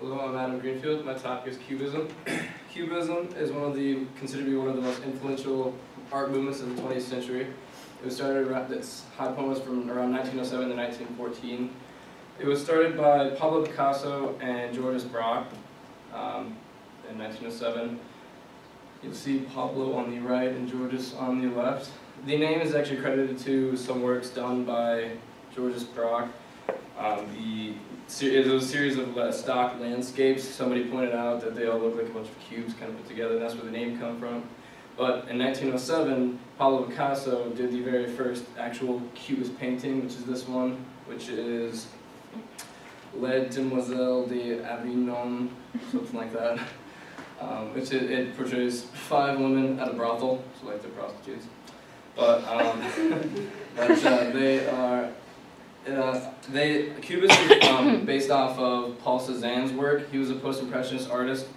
Hello, I'm Adam Greenfield. My topic is Cubism. Cubism is considered to be one of the most influential art movements of the 20th century. It was started around, its high point was from around 1907 to 1914. It was started by Pablo Picasso and Georges Braque in 1907. You'll see Pablo on the right and Georges on the left. The name is actually credited to some works done by Georges Braque. It was a series of stock landscapes. Somebody pointed out that they all look like a bunch of cubes kind of put together, and that's where the name come from. But in 1907, Pablo Picasso did the very first actual cubist painting, which is this one, which is Les Demoiselles d'Avignon, something like that. It portrays 5 women at a brothel, so like they're prostitutes. But Cubism is based off of Paul Cézanne's work. He was a post-impressionist artist,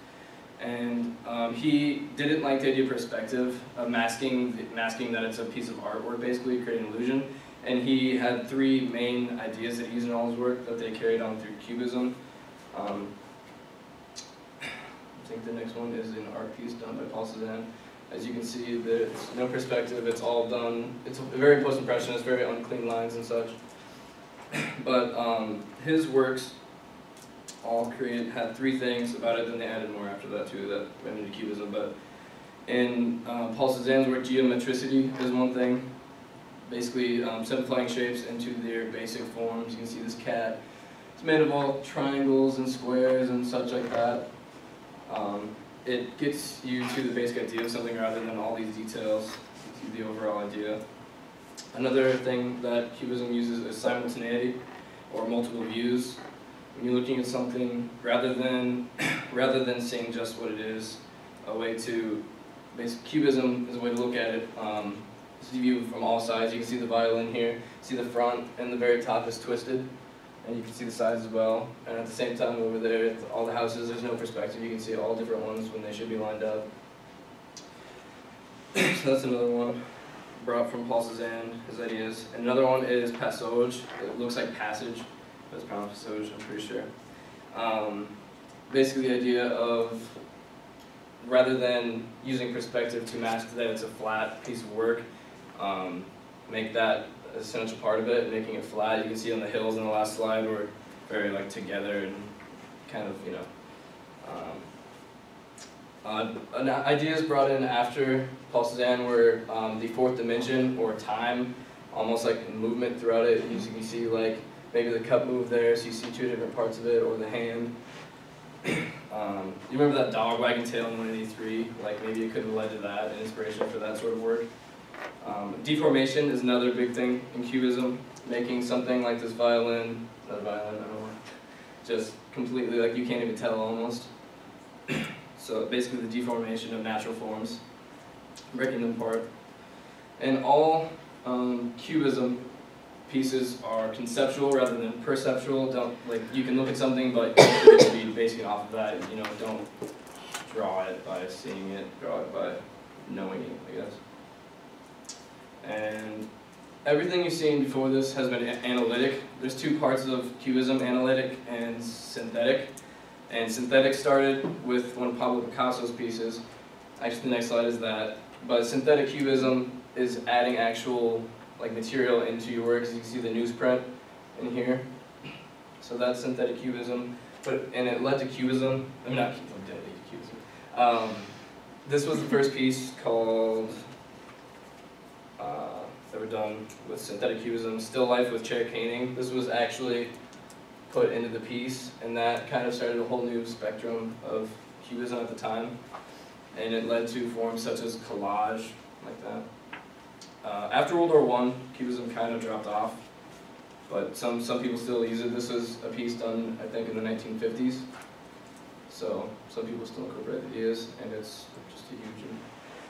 and he didn't like the idea of perspective, of masking that it's a piece of artwork, basically creating an illusion. And he had 3 main ideas that he used in all his work that they carried on through Cubism. I think the next one is an art piece done by Paul Cézanne. As you can see, there's no perspective, it's all done, it's very post-impressionist, very unclean lines and such. But his works all had 3 things about it, then they added more after that too that went into Cubism. But in Paul Cézanne's work, geometricity is one thing. Basically simplifying shapes into their basic forms. You can see this cat. It's made of all triangles and squares and such like that. It gets you to the basic idea of something rather than all these details. You see the overall idea. Another thing that Cubism uses is simultaneity, or multiple views. When you're looking at something, rather than seeing just what it is, Cubism is a way to look at it. You view from all sides. You can see the violin here, see the front, and the very top is twisted, and you can see the sides as well. And at the same time over there, all the houses, there's no perspective. You can see all different ones when they should be lined up. So that's another one brought from Paul Cézanne, his ideas. And another one is passage. It looks like passage, but it's pronounced passage, I'm pretty sure. Basically the idea of, rather than using perspective to mask that it's a flat piece of work, make that an essential part of it, making it flat. You can see on the hills in the last slide were very like together and kind of, you know, ideas brought in after Paul Cézanne were the 4th dimension, or time, almost like movement throughout it. You can see like maybe the cup move there, so you see 2 different parts of it, or the hand. You remember that dog wagging tail in 183? Like maybe it could have led to that, an inspiration for that sort of work. Deformation is another big thing in Cubism, making something like this violin, not a violin, I don't know, just completely like you can't even tell almost. So basically the deformation of natural forms, breaking them apart. And all Cubism pieces are conceptual rather than perceptual. You can look at something, but you should be basing it off of that. You know, don't draw it by seeing it, draw it by knowing it, I guess. And everything you've seen before this has been analytic. There's 2 parts of Cubism, analytic and synthetic. And synthetic started with one of Pablo Picasso's pieces. Actually, the next slide is that. But synthetic Cubism is adding actual material into your work. As you can see the newsprint in here. So that's synthetic Cubism. And it led to Cubism. I mean, not Cubism. This was the first piece called, that were done with synthetic Cubism, Still Life with Chair Caning. This was actually put into the piece, and that kind of started a whole new spectrum of Cubism at the time. And it led to forms such as collage, like that. After World War I, Cubism kind of dropped off, but some people still use it. This was a piece done, I think, in the 1950s. So some people still incorporate ideas, and it's just a huge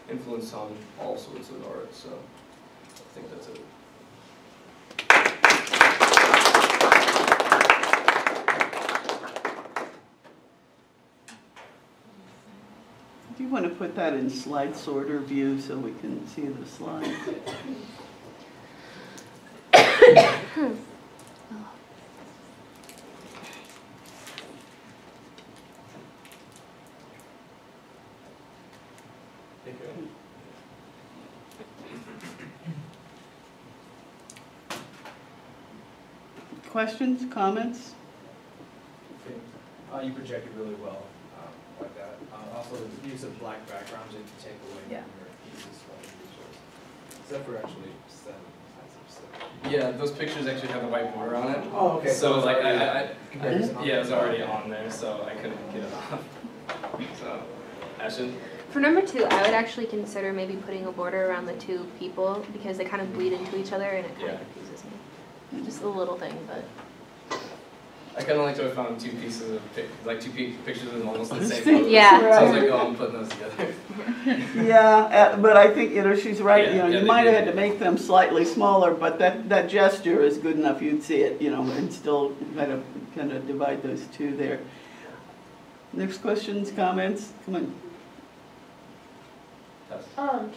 influence on all sorts of art. So I think that's it. Do you want to put that in slide sorter view so we can see the slide? Questions, comments? You projected really well like that. Also, the use of black backgrounds that you take away Yeah. from your pieces from your choice. Except for actually 7 sides of 7. Yeah, those pictures actually have a white border on it. Oh, okay. So like Comparison on yeah, it was there. already on there, so I couldn't get it off. So, Ashton? For number 2, I would actually consider maybe putting a border around the 2 people because they kind of bleed into each other and it kind Yeah. of confuses me. Just a little thing, but. I kind of liked how I found 2 pieces of pictures of almost the same photos. Yeah. So I was like, oh, I'm putting those together. Yeah, but I think, she's right, Yeah, you they might have did. had to make them slightly smaller, but that gesture is good enough, you'd see it, and still kind of divide those 2 there. Next questions, comments? Come on.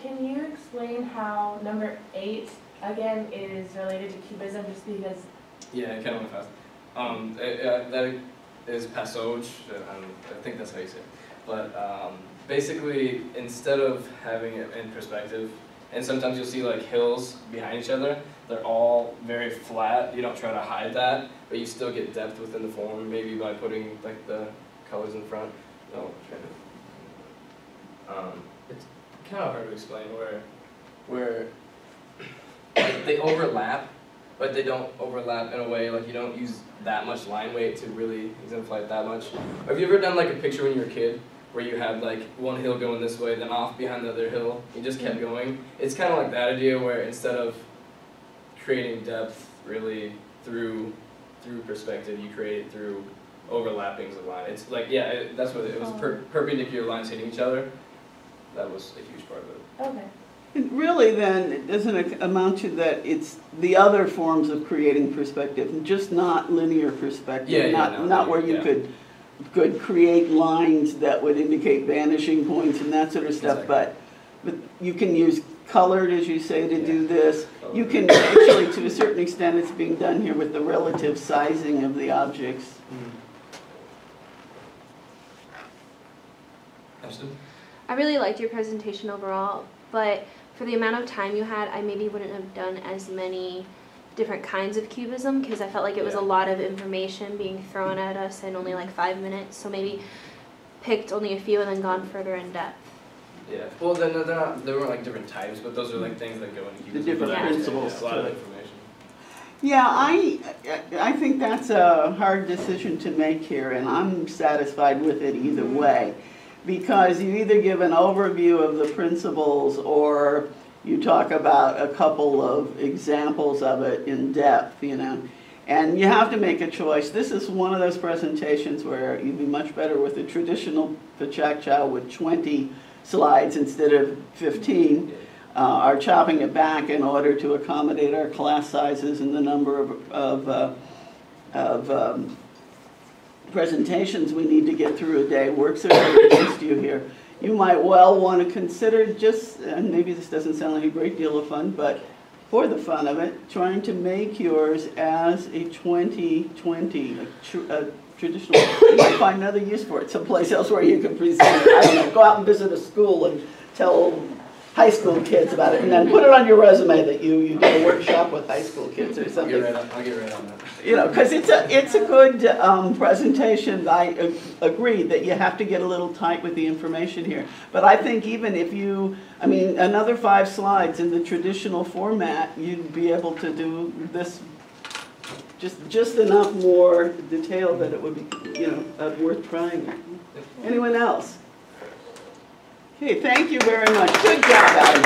Can you explain how number 8 again is related to Cubism? Just because. Yeah, it kind of went fast. That is passage. I think that's how you say it. But basically, instead of having it in perspective, and sometimes you'll see like hills behind each other, they're all very flat. You don't try to hide that, but you still get depth within the form, maybe by putting like the colors in front. No, it's kind of hard to explain where like, they overlap, but they don't overlap in a way like you don't use that much line weight to really exemplify it that much. Have you ever done like a picture when you were a kid where you had like one hill going this way, then off behind the other hill, you just kept going? It's kind of like that idea where instead of creating depth really through perspective, you create it through overlappings of line. It's like, yeah, that's what it was, perpendicular lines hitting each other. That was a huge part of it. Okay. And really then, doesn't it amount to that it's the other forms of creating perspective, just not linear perspective, Yeah, not where you could create lines that would indicate vanishing points and that sort of stuff, Exactly. but you can use colored, as you say, to do this. Colored. You can actually, to a certain extent, it's being done here with the relative sizing of the objects. Ashton? I really liked your presentation overall, but for the amount of time you had, I maybe wouldn't have done as many different kinds of cubism because I felt like it was a lot of information being thrown at us in only like 5 minutes. So maybe picked only a few and then gone further in depth. Yeah. Well, then there weren't like different types, but those are like things that go into cubism. The different But principles a lot of to it. information. Yeah, I think that's a hard decision to make here, and I'm satisfied with it either way. Because you either give an overview of the principles or you talk about a couple of examples of it in depth, And you have to make a choice. This is one of those presentations where you'd be much better with a traditional Pecha Kucha with 20 slides instead of 15. Are chopping it back in order to accommodate our class sizes and the number of presentations we need to get through a day works against you here. You might well want to consider just, and maybe this doesn't sound like a great deal of fun, but for the fun of it, trying to make yours as a 2020, a traditional, you might find another use for it someplace else where you can present it. I don't know, go out and visit a school and tell high school kids about it, and then put it on your resume that you did a workshop with high school kids or something. I'll get right on that. Because it's a good presentation. I agree that you have to get a little tight with the information here. But I think even if another 5 slides in the traditional format, you'd be able to do this just enough more detail that it would be, worth trying. Anyone else? Okay, thank you very much. Good job, Adam.